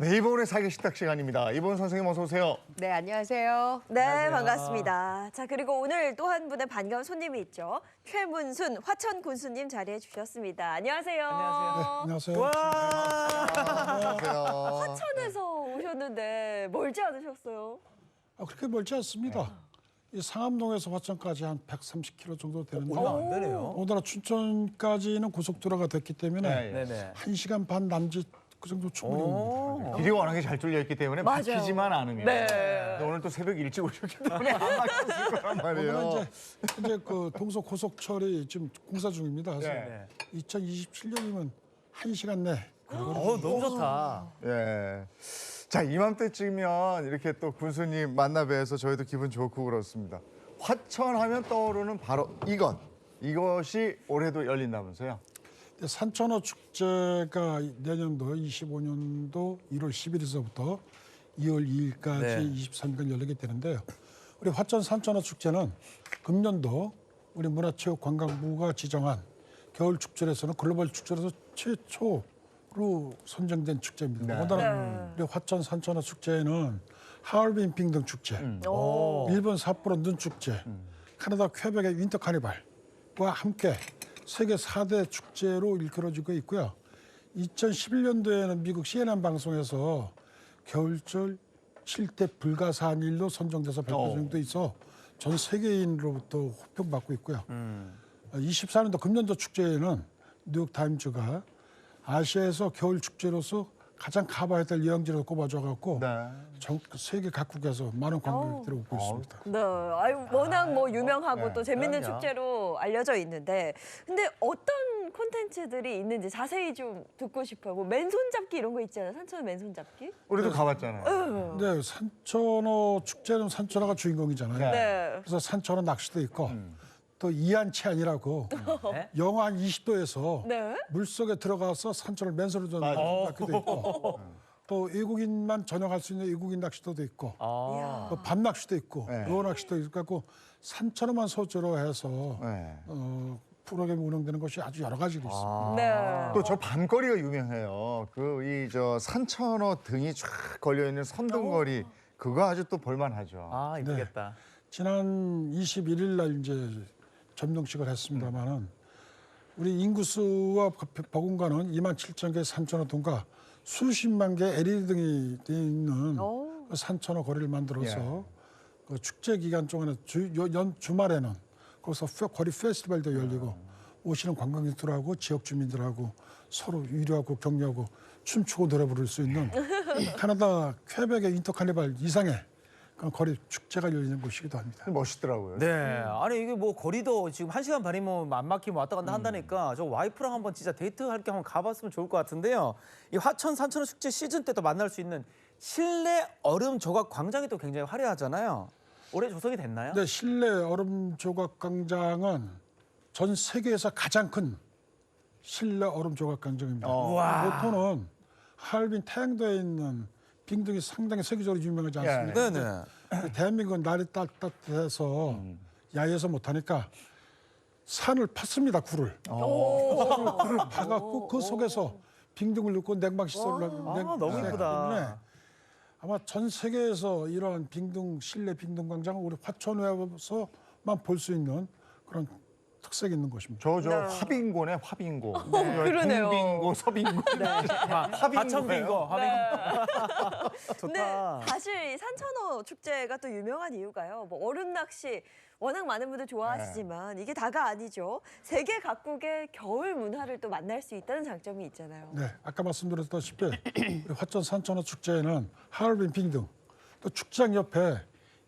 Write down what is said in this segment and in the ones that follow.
네, 이번에 사계 식탁 시간입니다. 이번 선생님 어서 오세요. 네, 안녕하세요. 네, 안녕하세요. 반갑습니다. 자, 그리고 오늘 또 한 분의 반가운 손님이 있죠. 최문순 화천 군수님 자리해 주셨습니다. 안녕하세요. 안녕하세요. 안녕하세요. 와. 안녕하세요. 화천에서 오셨는데 멀지 않으셨어요? 그렇게 멀지 않습니다. 이 상암동에서 화천까지 한 130km 정도 되는데 얼마 안 되네요. 오늘은 춘천까지는 고속도로가 됐기 때문에 네, 네네. 1시간 반 남짓 그 정도 충분히 옵니다. 길이 워낙에 잘 뚫려 있기 때문에 맞아요. 막히지만 않으면. 네. 근데 오늘 또 새벽 일찍 오셨기 때문에 안 막혔을 거란 말이에요. 오늘은 이제 그 동서 고속철이 지금 공사 중입니다. 그래서 네. 2027년이면 1시간 내. 너무 좋다. 예. 자, 이맘때쯤이면 이렇게 또 군수님 만나 뵈서 저희도 기분 좋고 그렇습니다. 화천하면 떠오르는 바로 이것이 올해도 열린다면서요? 산천어 축제가 내년도 25년도 1월 10일에서부터 2월 2일까지 네. 23일간 열리게 되는데요. 우리 화천 산천어 축제는 금년도 우리 문화체육관광부가 지정한 겨울 축제에서는 글로벌 축제로서 최초로 선정된 축제입니다. 네. 오늘은 우리 화천 산천어 축제에는 하얼빈 빙등 축제, 일본 삿포로 눈 축제, 캐나다 퀘벡의 윈터 카니발과 함께 세계 4대 축제로 일컬어지고 있고요. 2011년도에는 미국 CNN 방송에서 겨울철 7대 불가사한 일로 선정돼서 발표정도 있어 전 세계인으로부터 호평받고 있고요. 24년도 금년도 축제에는 뉴욕타임즈가 아시아에서 겨울 축제로서 가장 가봐야 될 여행지로 꼽아줘갖고 네. 세계 각국에서 많은 관광객들이 오고 있습니다. 네, 아유 워낙 뭐 유명하고 네, 또 재밌는 그럼요. 축제로 알려져 있는데, 근데 어떤 콘텐츠들이 있는지 자세히 좀 듣고 싶어요. 뭐 맨손 잡기 이런 거 있잖아요. 산천 맨손 잡기. 우리도 가봤잖아요. 네, 산천어 축제는 산천어가 주인공이잖아요. 네. 네. 그래서 산천어 낚시도 있고 또 이안치안이라고 네? 영하 한 20도에서 네. 물속에 들어가서 산천어를 맨손으로 좀 낚기도 있고 또 외국인만 전용할 수 있는 외국인 낚시도도 있고 아. 또 밤낚시도 있고 네. 어어 낚시도 있고 산천어만 소재로 해서 네. 프로그램이 운영되는 것이 아주 여러 가지로 있습니다. 네. 또 저 밤거리가 유명해요. 저 산천어 등이 쫙 걸려 있는 선등거리 그거 아주 또 볼만하죠. 아, 이쁘겠다. 지난 21일 날 이제 점령식을 했습니다만은 우리 인구수와 버금가는 27,000개 산천어 등과 수십만 개 LED 등이 되어 있는 그 산천어 거리를 만들어서 그 축제 기간 동안에 주말에는 거기서 거리 페스티벌도 열리고 오시는 관광객들하고 지역 주민들하고 서로 위로하고 격려하고 춤추고 노래 부를 수 있는 캐나다 퀘벡의 윈터 카니발 이상의 그런 거리 축제가 열리는 곳이기도 합니다. 멋있더라고요. 네. 아니 이게 뭐 거리도 지금 1시간 반이면 안 막히면 왔다 갔다 한다니까 저 와이프랑 한번 진짜 데이트할 겸 한번 가봤으면 좋을 것 같은데요. 이 화천 산천어 축제 시즌 때 또 만날 수 있는 실내 얼음 조각 광장이 또 굉장히 화려하잖아요. 올해 조성이 됐나요? 근데 실내 얼음 조각 광장은 전 세계에서 가장 큰 실내 얼음 조각 광장입니다. 우와. 보통은 하얼빈 태양도에 있는 빙등이 상당히 세계적으로 유명하지 않습니까? 네네. 대한민국은 날이 따뜻해서 야외에서 못하니까 산을 팠습니다, 굴을. 굴을 파갖고 그 속에서 빙등을 넣고 냉방시설을 하고 너무 이쁘다. 아마 전 세계에서 이러한 실내 빙등 광장은 우리 화천에서만 볼 수 있는 그런 특색이 있는 곳입니다. 저 화빙고네, 화빙고. 그러네요. 동빙고, 서빙고. 하천 빙고. 근데 좋다. 사실 이 산천어 축제가 또 유명한 이유가요. 뭐 얼음 낚시 워낙 많은 분들 좋아하시지만 이게 다가 아니죠. 세계 각국의 겨울 문화를 또 만날 수 있다는 장점이 있잖아요. 네, 아까 말씀드렸다시피 우리 화천 산천어 축제에는 하얼빈 빙등, 또 축장 옆에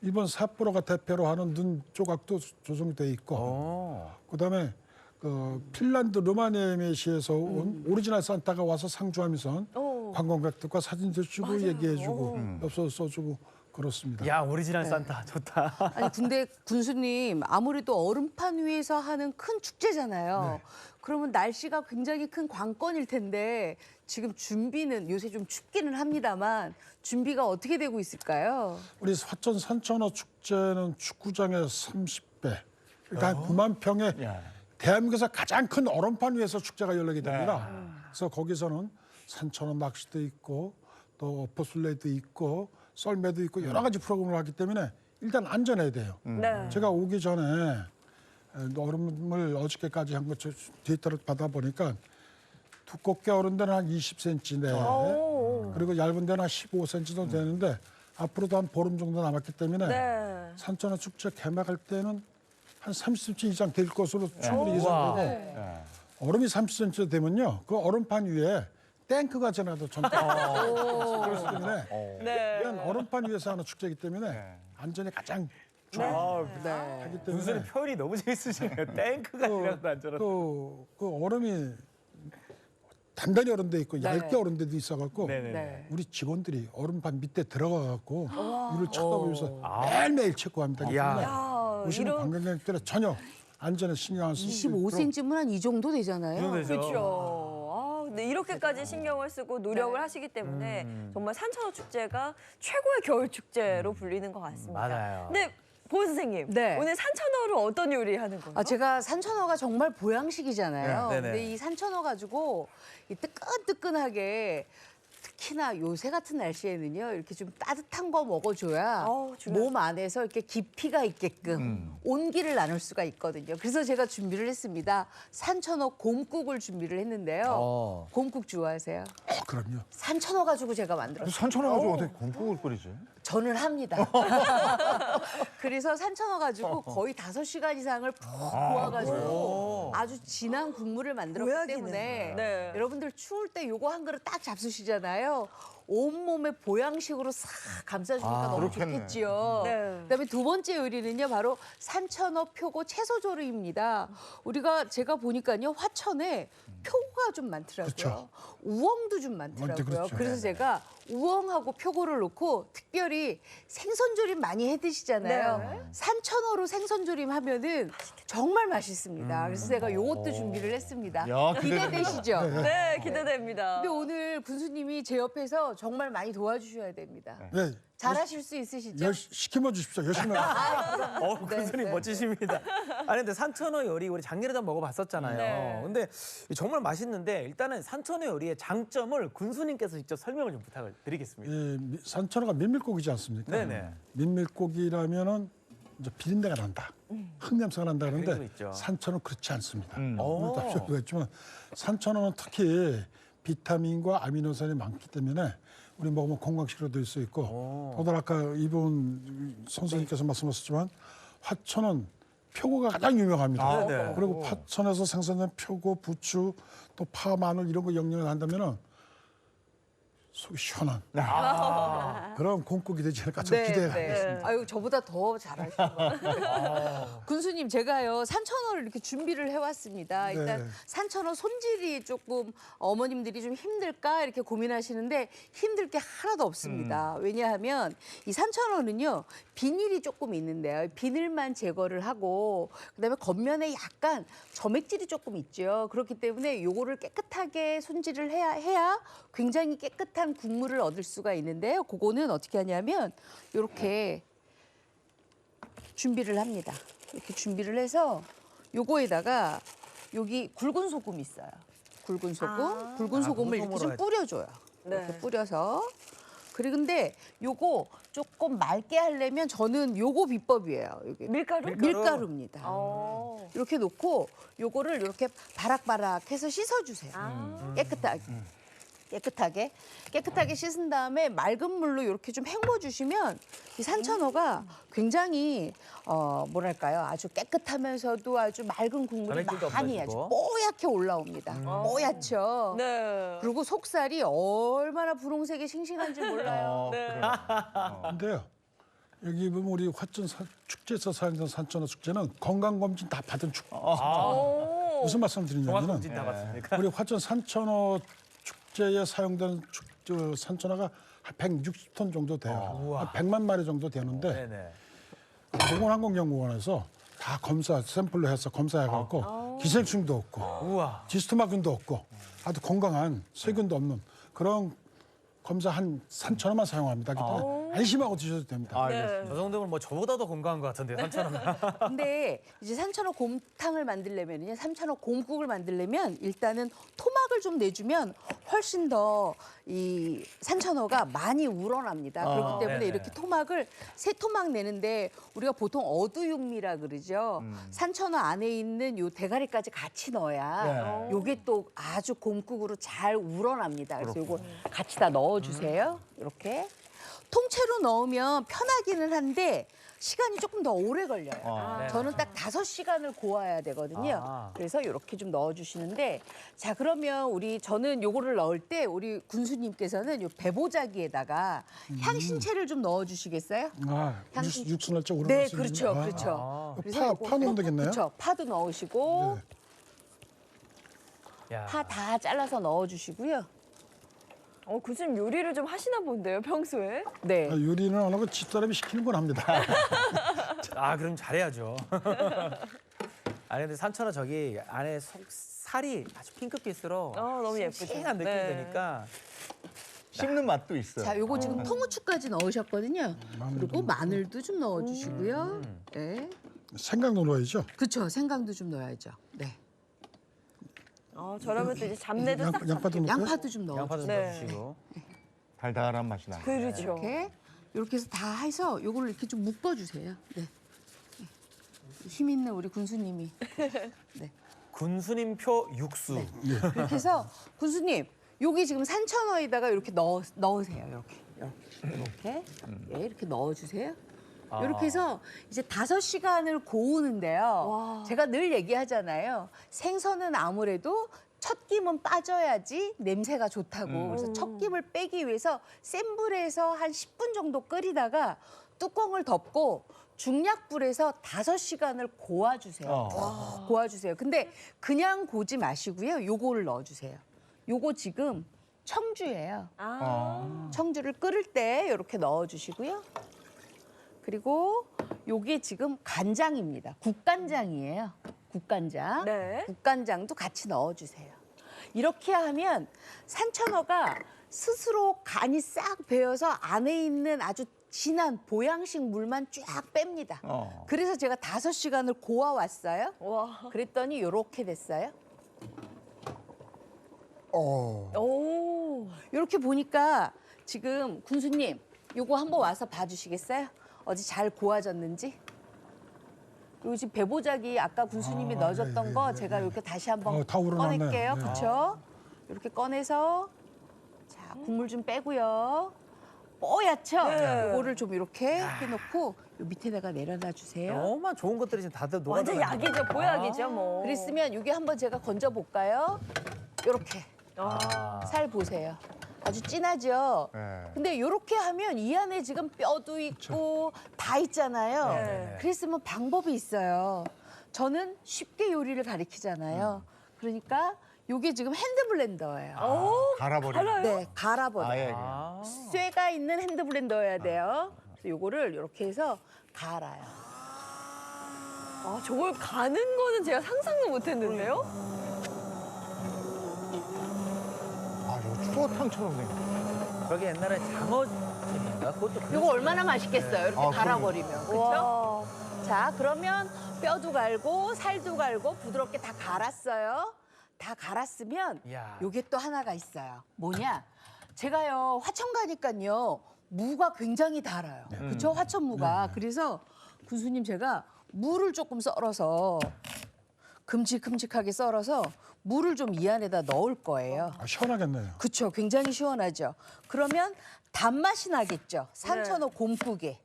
일본 삿포로가 대표로 하는 눈 조각도 조성이 돼 있고, 그다음에 그 핀란드 르마니에시에서 온 오리지널 산타가 와서 상주하면서 관광객들과 사진도 찍고 얘기해주고 엽서 써주고 그렇습니다. 야 오리지널 산타 좋다. 아니 근데 군수님 아무래도 얼음판 위에서 하는 큰 축제잖아요. 그러면 날씨가 굉장히 큰 관건일 텐데 지금 준비는 요새 좀 춥기는 합니다만 준비가 어떻게 되고 있을까요? 우리 화천 산천어 축제는 축구장의 30배, 그러니까 한 9만 평의 대한민국에서 가장 큰 얼음판 위에서 축제가 열리게 됩니다. 그래서 거기서는 산천어 낚시도 있고 또 버슬레이도 있고 썰매도 있고 여러 가지 프로그램을 하기 때문에 일단 안전해야 돼요. 네. 제가 오기 전에 얼음을 어저께까지 한 거 데이터를 받아보니까 두껍게 얼은 데는 한 20cm 내 그리고 얇은 데는 한 15cm 정도 되는데 앞으로도 한 보름 정도 남았기 때문에 네. 산천어 축제 개막할 때는 한 30cm 이상 될 것으로 충분히 예상되고 네. 얼음이 30cm 되면요 그 얼음판 위에 탱크가 지나도 전부 그렇기 때문에 네. 이건 얼음판 위에서 하는 축제이기 때문에 네. 안전이 가장 아, 하기 때문에 군수님 표현이 너무 재밌으시네요. 탱크가 지나가도 안전하다. 또그 얼음이 단단히 얼음돼 있고 얇게 얼음돼도 있어갖고 네네. 네. 우리 직원들이 얼음판 밑에 들어가갖고 이를 쳐다보면서 매일매일 체크합니다. 그렇기 이야. 때문에 야, 오시는 이런 관광객들은 전혀 안전에 신경 안 쓰고 25cm면 한 이 정도 되잖아요. 그렇죠. 아, 근데 이렇게까지 신경을 쓰고 노력을 하시기 때문에 정말 산천어 축제가 최고의 겨울 축제로 불리는 것 같습니다. 맞아요. 근데 보은 선생님, 네. 오늘 산천어로 어떤 요리 하는 거예요? 아, 제가 산천어가 정말 보양식이잖아요. 네, 네네. 근데 이 산천어 가지고 이 뜨끈뜨끈하게 특히나 요새 같은 날씨에는요 이렇게 좀 따뜻한 거 먹어줘야 중요하죠. 몸 안에서 이렇게 깊이가 있게끔 온기를 나눌 수가 있거든요. 그래서 제가 준비를 했습니다. 산천어 곰국을 준비를 했는데요. 곰국 좋아하세요? 그럼요. 산천어 가지고 제가 만들었어요. 산천어 가지고 어떻게 곰국을 끓이지? 저는 합니다. 그래서 산천어 가지고 거의 5시간 이상을 푹 구워가지고 아주 진한 국물을 만들었기 보약이네. 때문에 네. 여러분들 추울 때 요거 한 그릇 딱 잡수시잖아요. 온몸에 보양식으로 싹 감싸주니까 너무 그렇겠네. 좋겠지요. 네. 그다음에 두 번째 요리는요 바로 산천어 표고 채소조림입니다. 제가 보니까요 화천에 표고가 좀 많더라고요. 그렇죠. 우엉도 좀 많더라고요. 그렇죠. 그래서 제가 우엉하고 표고를 놓고 특별히 생선조림 많이 해 드시잖아요. 네. 산천어로 생선조림 하면은 정말 맛있습니다. 그래서 제가 요것도 준비를 했습니다. 야, 기대되시죠? 네, 기대됩니다. 근데 오늘 군수님이 제 옆에서 정말 많이 도와주셔야 됩니다. 네. 잘하실 수 있으시죠? 시키면 주십시오. 열심히 하겠습니다. 군수님 네. 멋지십니다. 아니 근데 산천어 요리 우리 작년에도 먹어봤었잖아요. 네. 근데 정말 맛있는데 일단은 산천어 요리의 장점을 군수님께서 직접 설명을 좀 부탁을 드리겠습니다. 산천어가 민물고기지 않습니까? 네네. 민물고기라면은 이제 비린내가 난다. 흙냄새가 난다 그런 거 그러는데 있죠. 산천어는 그렇지 않습니다. 오. 오늘 답변도 했지만 산천어는 특히 비타민과 아미노산이 많기 때문에 우리 먹으면 건강식으로 될 수 있고 더불어 아까 이분 선생님께서 말씀하셨지만 화천은 표고가 가장 유명합니다. 네네. 그리고 화천에서 생산된 표고, 부추, 또 파, 마늘 이런 거 영양을 한다면은 속이 시원한 그런 곰국이 되지 않을까 좀 기대가 하겠습니다. 아유, 저보다 더 잘하시는 것 같아요. 군수님, 제가요, 산천어를 이렇게 준비를 해왔습니다. 일단 네. 산천어 손질이 조금 어머님들이 좀 힘들까 이렇게 고민하시는데 힘들 게 하나도 없습니다. 왜냐하면 이 산천어는요, 비닐이 조금 있는데요. 비늘만 제거를 하고 그다음에 겉면에 약간 점액질이 조금 있죠. 그렇기 때문에 요거를 깨끗하게 손질을 해야 굉장히 깨끗한 국물을 얻을 수가 있는데요. 그거는 어떻게 하냐면 이렇게 준비를 합니다. 이렇게 준비를 해서 요거에다가 여기 굵은 소금 있어요. 굵은 소금, 굵은 소금을 이렇게 좀 소금으로 뿌려줘요. 네. 이렇게 뿌려서. 그리고 근데 요거 조금 맑게 하려면 저는 요거 비법이에요. 여기 밀가루? 밀가루입니다. 이렇게 놓고 요거를 이렇게 바락바락해서 씻어주세요. 깨끗하게 씻은 다음에 맑은 물로 이렇게 좀 헹궈주시면 이 산천어가 굉장히 뭐랄까요 아주 깨끗하면서도 아주 맑은 국물이 점액질도 많이 아주 없어지고. 뽀얗게 올라옵니다. 뽀얗죠. 네. 그리고 속살이 얼마나 분홍색이 싱싱한지 몰라요. 네. 근데요 여기 보면 우리 화천 축제에서 사용된 산천어 축제는 건강검진 다 받은 축제. 무슨 말씀 드리냐면은 종합검진 다 봤습니까? 우리 화천 산천어 축제에 사용된 산천어가 한 160톤 정도 돼요. 한 100만 마리 정도 되는데 네네. 보건항공연구원에서 다 검사 샘플로 해서 검사해갖고 기생충도 없고 우와. 지스토마균도 없고 아주 건강한 세균도 없는 그런 검사한 산천어만 사용합니다. 그렇기 때문에 안심하고 드셔도 됩니다. 알겠습니다. 저 정도면 뭐 저보다도 건강한 것 같은데요, 3,000원. 근데 이제 산천어 곰탕을 만들려면요, 산천어 곰국을 만들려면 일단은 토막을 좀 내주면 훨씬 더 이 산천어가 많이 우러납니다. 그렇기 때문에 네네. 이렇게 토막을 세 토막 내는데 우리가 보통 어두육미라 그러죠. 산천어 안에 있는 요 대가리까지 같이 넣어야 네. 요게 또 아주 곰국으로 잘 우러납니다. 그래서 요거 같이 다 넣어주세요. 이렇게. 통째로 넣으면 편하기는 한데 시간이 조금 더 오래 걸려요. 네. 저는 딱 5시간을 고아야 되거든요. 아. 그래서 이렇게 좀 넣어주시는데, 자 그러면 저는 요거를 넣을 때 우리 군수님께서는 요 배보자기에다가 향신채를 좀 넣어주시겠어요? 아, 향신- 육수 날짜 오래 네, 걸릴 수 그렇죠, 있는- 아, 그렇죠. 파 넣으면 되겠네요? 그렇죠. 파도 넣으시고 네. 야. 파 다 잘라서 넣어주시고요. 군수님 요리를 좀 하시나 본데요, 평소에? 네. 아, 요리는 안 하고 집사람이 시키는 건 합니다. 아, 그럼 잘해야죠. 아니 근데 산천어 저기 안에 속 살이 아주 핑크빛으로 너무 예쁘죠. 싱싱한 느낌이 네. 되니까 씹는 맛도 있어요. 자, 요거 지금 통후추까지 넣으셨거든요. 마늘도 그리고 마늘도 좀 넣어주시고요. 네. 생강도 넣어야죠. 그렇죠. 생강도 좀 넣어야죠. 네. 저러면 또 이제 잡내도 싹 양파도 넣고. 양파도 좀 넣어. 양파 좀 네. 넣어주시고. 달달한 맛이 나요. 그렇죠. 이렇게 해서 다 해서 요거를 이렇게 좀 묶어주세요. 네. 네. 힘 있는 우리 군수님이. 군수님표 육수. 네. 이렇게 해서 군수님 여기 지금 산천어에다가 이렇게 넣으세요. 이렇게 예, 이렇게 넣어주세요. 아. 이렇게 해서 이제 5시간을 고우는데요. 와. 제가 늘 얘기하잖아요. 생선은 아무래도 첫 김은 빠져야지 냄새가 좋다고. 그래서 첫 김을 빼기 위해서 센 불에서 한 10분 정도 끓이다가 뚜껑을 덮고 중약불에서 5시간을 고아주세요. 고아주세요. 근데 그냥 고지 마시고요. 요거를 넣어주세요. 요거 지금 청주예요. 청주를 끓일 때 이렇게 넣어주시고요. 그리고 요게 지금 간장입니다. 국간장이에요. 국간장. 네. 국간장도 같이 넣어주세요. 이렇게 하면 산천어가 스스로 간이 싹 배어서 안에 있는 아주 진한 보양식 물만 쫙 뺍니다. 그래서 제가 5시간을 고아 왔어요. 와. 그랬더니 이렇게 됐어요. 오. 이렇게 보니까 지금 군수님 요거 한번 와서 봐주시겠어요? 어디 잘 고아졌는지? 요 지금 배보자기 아까 군수님이 넣어줬던 거 제가 이렇게 다시 한번 다 우러났네요. 꺼낼게요. 네. 그렇죠? 이렇게 꺼내서 자 국물 좀 빼고요. 뽀얗죠? 네. 요거를 좀 이렇게 해놓고 요 밑에다가 내려놔 주세요. 너무 좋은 것들이 지금 다들 녹아. 완전 약이죠, 보약이죠, 뭐. 그랬으면 요게 한번 제가 건져 볼까요? 요렇게 살 보세요. 아주 진하죠? 네. 근데 이렇게 하면 이 안에 지금 뼈도 있고 다 있잖아요. 네. 그랬으면 방법이 있어요. 저는 쉽게 요리를 가리키잖아요. 그러니까 요게 지금 핸드블렌더예요. 갈아버리는. 네, 갈아버려요. 아예. 아. 쇠가 있는 핸드블렌더여야 돼요. 그래서 요거를 이렇게 해서 갈아요. 저걸 가는 거는 제가 상상도 못 했는데요? 아, 이거 추어탕처럼 생겼어. 저기 옛날에 장어찜인가? 그것도 요거 얼마나 맛있겠어요. 이렇게 아, 갈아버리면. 그렇죠? 와. 자, 그러면 뼈도 갈고 살도 갈고 부드럽게 다 갈았어요. 다 갈았으면 이야. 요게 또 하나가 있어요. 뭐냐? 제가요 화천 가니까요 무가 굉장히 달아요. 그렇죠? 화천무가. 그래서 군수님 제가 무를 조금 썰어서 큼직큼직하게 썰어서 무를 좀 이 안에다 넣을 거예요. 아, 시원하겠네요. 그렇죠. 굉장히 시원하죠. 그러면 단맛이 나겠죠. 산천어 곰국에.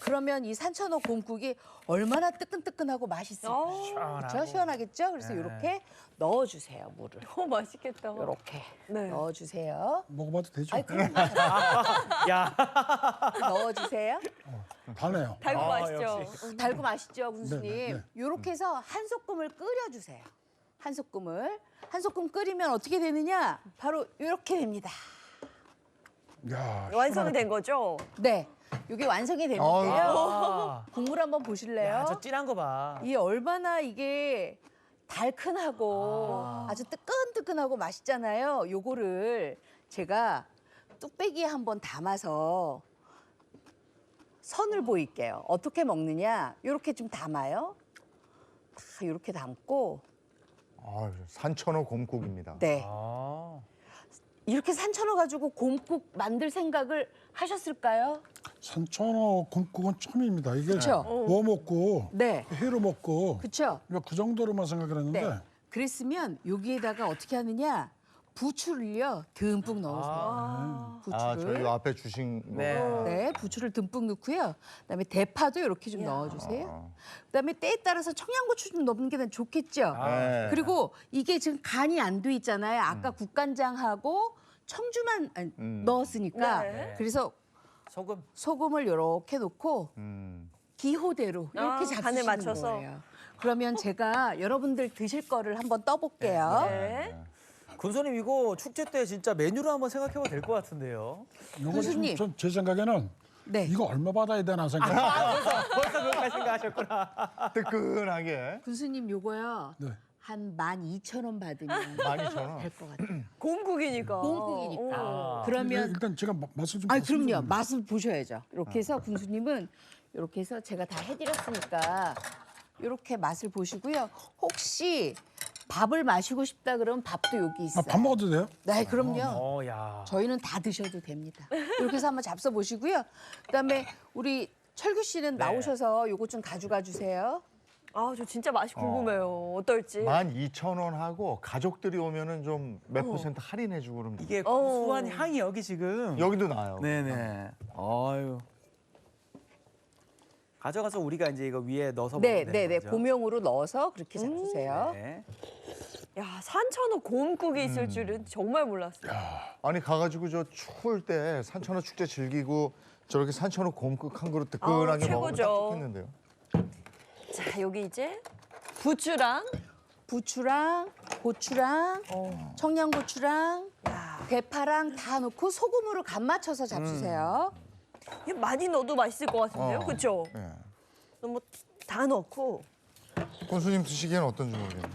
그러면 이 산천어 곰국이 얼마나 뜨끈뜨끈하고 맛있을까요? 그렇죠? 시원하겠죠? 그래서 네. 이렇게 넣어주세요, 물을. 너무 맛있겠다. 이렇게 네. 넣어주세요. 먹어봐도 되죠? 아이, 그럼 야. 넣어주세요. 다네요. 달고 아, 맛있죠? 역시. 달고 맛있죠, 군수님. 네, 네. 이렇게 해서 한 소금을 끓여주세요. 한 소금을. 한 소금 끓이면 어떻게 되느냐? 바로 이렇게 됩니다. 야, 완성이 된 거죠? 네, 이게 완성이 되는데요. 아. 국물 한번 보실래요? 야, 저 진한 거 봐. 이 얼마나 이게 달큰하고 아주 뜨끈뜨끈하고 맛있잖아요. 요거를 제가 뚝배기에 한번 담아서 선을 보일게요. 어떻게 먹느냐? 이렇게 좀 담아요. 다 이렇게 담고 아, 산천어 곰국입니다. 네. 아. 이렇게 산천어 가지고 곰국 만들 생각을 하셨을까요? 산천어 곰국은 처음입니다. 이게 그쵸? 뭐 먹고 네. 회로 먹고 그렇죠? 그 정도로만 생각을 했는데 네. 그랬으면 여기에다가 어떻게 하느냐? 부추를요 듬뿍 넣으세요. 아, 부추를. 저희 앞에 주신 거. 네. 네, 부추를 듬뿍 넣고요. 그다음에 대파도 이렇게 좀 넣어주세요. 그다음에 때에 따라서 청양고추 좀 넣는 게 좋겠죠. 네. 그리고 이게 지금 간이 안 돼 있잖아요. 아까 국간장하고 청주만 넣었으니까. 네. 그래서 소금. 소금을 이렇게 넣고 음. 기호대로 이렇게 간에 잡수시는 맞춰서. 거예요. 그러면 제가 여러분들 드실 거를 한번 떠볼게요. 네. 군수님 이거 축제 때 진짜 메뉴로 한번 생각해봐도 될 것 같은데요. 이거 교수님. 제 생각에는 네. 이거 얼마 받아야 되나 생각. 벌써 그렇게 생각하셨구나. 뜨끈하게. 군수님 요거요. 네. 한 12,000원 받으면 12,000원. 될 것 같아요. 곰국이니까. 곰국이니까. 오. 그러면 일단 제가 맛을 좀. 아 봤으면 그럼요. 좀- 맛을 보셔야죠. 이렇게 해서 군수님은 이렇게 해서 제가 다 해드렸으니까 이렇게 맛을 보시고요. 혹시 밥을 마시고 싶다 그러면 밥도 여기 있어요. 밥 먹어도 돼요? 네, 그럼요. 어, 야. 저희는 다 드셔도 됩니다. 이렇게 해서 한번 잡숴 보시고요. 그다음에 우리 철규 씨는 네. 나오셔서 요거 좀 가져가 주세요. 아, 저 진짜 맛이 궁금해요. 어떨지. 12,000원 하고 가족들이 오면은 좀 몇 퍼센트 할인해 주고 그러면 이게 어. 고소한 향이 여기 지금. 여기도 나요. 네네. 아유. 가져가서 우리가 이제 이거 위에 넣어서 네, 먹으면 네, 되는 네. 거죠? 고명으로 넣어서 그렇게 잡수세요. 네. 야, 산천어 곰국이 있을 줄은 정말 몰랐어요. 아니 가가지고 저 추울 때 산천어 축제 즐기고 저렇게 산천어 곰국 한 그릇 뜨끈하게 아우, 먹으면 딱 최고죠. 좋겠는데요. 자, 여기 이제 부추랑 부추랑 고추랑 청양고추랑 대파랑 다 넣고 소금으로 간 맞춰서 잡수세요. 이게 많이 넣어도 맛있을 것 같은데요. 어. 그렇죠? 예. 너무 다 넣고. 군수님 드시기에는 어떤지 모르겠네요.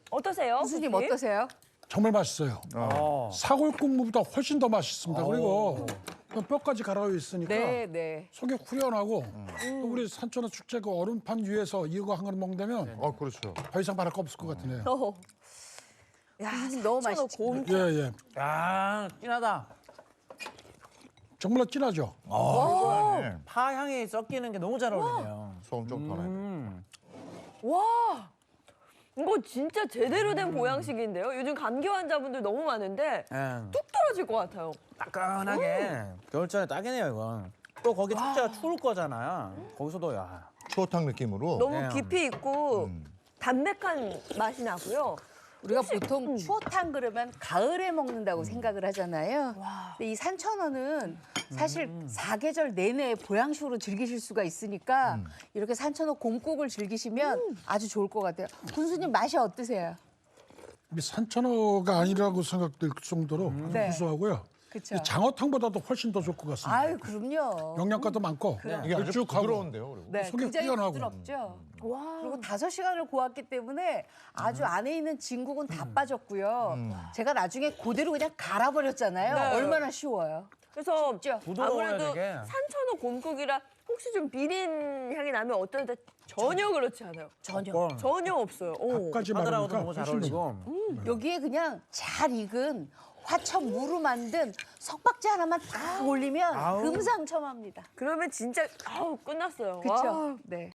어떠세요? 교수님 선생님? 어떠세요? 정말 맛있어요. 어. 사골국물보다 훨씬 더 맛있습니다. 그리고 또 뼈까지 갈아 있으니까 네, 네. 속이 후련하고 또 우리 산천어 축제 그 얼음판 위에서 이거 한 그릇 먹는다면 그렇죠. 더 이상 바랄 거 없을 것 같으네요. 어허. 야, 교수님 너무 산천어 맛있지? 곰국. 예, 예. 야, 진하다. 정말 진하죠? 네. 파 향이 섞이는 게 너무 잘 어울리네요. 소금 좀 더 넣어야 돼. 와, 이거 진짜 제대로 된 보양식인데요. 요즘 감기 환자분들 너무 많은데 뚝 떨어질 것 같아요. 따끈하게. 겨울철에 딱이네요, 이건. 또 거기 축제가 추울 거잖아요. 거기서도 야. 추어탕 느낌으로. 너무 네. 깊이 있고 담백한 맛이 나고요. 우리가 보통 추어탕 그러면 가을에 먹는다고 생각을 하잖아요. 근데 이 산천어는 사실 사계절 내내 보양식으로 즐기실 수가 있으니까 이렇게 산천어 곰국을 즐기시면 아주 좋을 것 같아요. 군수님 맛이 어떠세요? 이 산천어가 아니라고 생각될 정도로 네. 구수하고요. 그렇죠. 이 장어탕보다도 훨씬 더 좋을 것 같습니다. 아유, 그럼요. 영양가도 많고 이게 아주 걸쭉하고 부드러운데요. 그리고. 네, 속이 굉장히 후련하고. 부드럽죠. 그리고 5시간을 구웠기 때문에 아주 안에 있는 진국은 다 빠졌고요. 제가 나중에 그대로 그냥 갈아버렸잖아요. 네. 얼마나 쉬워요. 그래서 쉽죠? 부드러워야 아무래도 되게. 산천어 곰국이라 혹시 좀 비린 향이 나면 어떨때 전혀 그렇지 않아요. 전혀. 전혀 없어요. 오. 밥까지 하더라고도 말하니까 너무 잘 훨씬 더 어울리고. 여기에 그냥 잘 익은 화천 무로 만든 석박지 하나만 딱 올리면 아우. 금상첨화입니다. 그러면 진짜 아우 끝났어요. 그렇죠? 와. 네.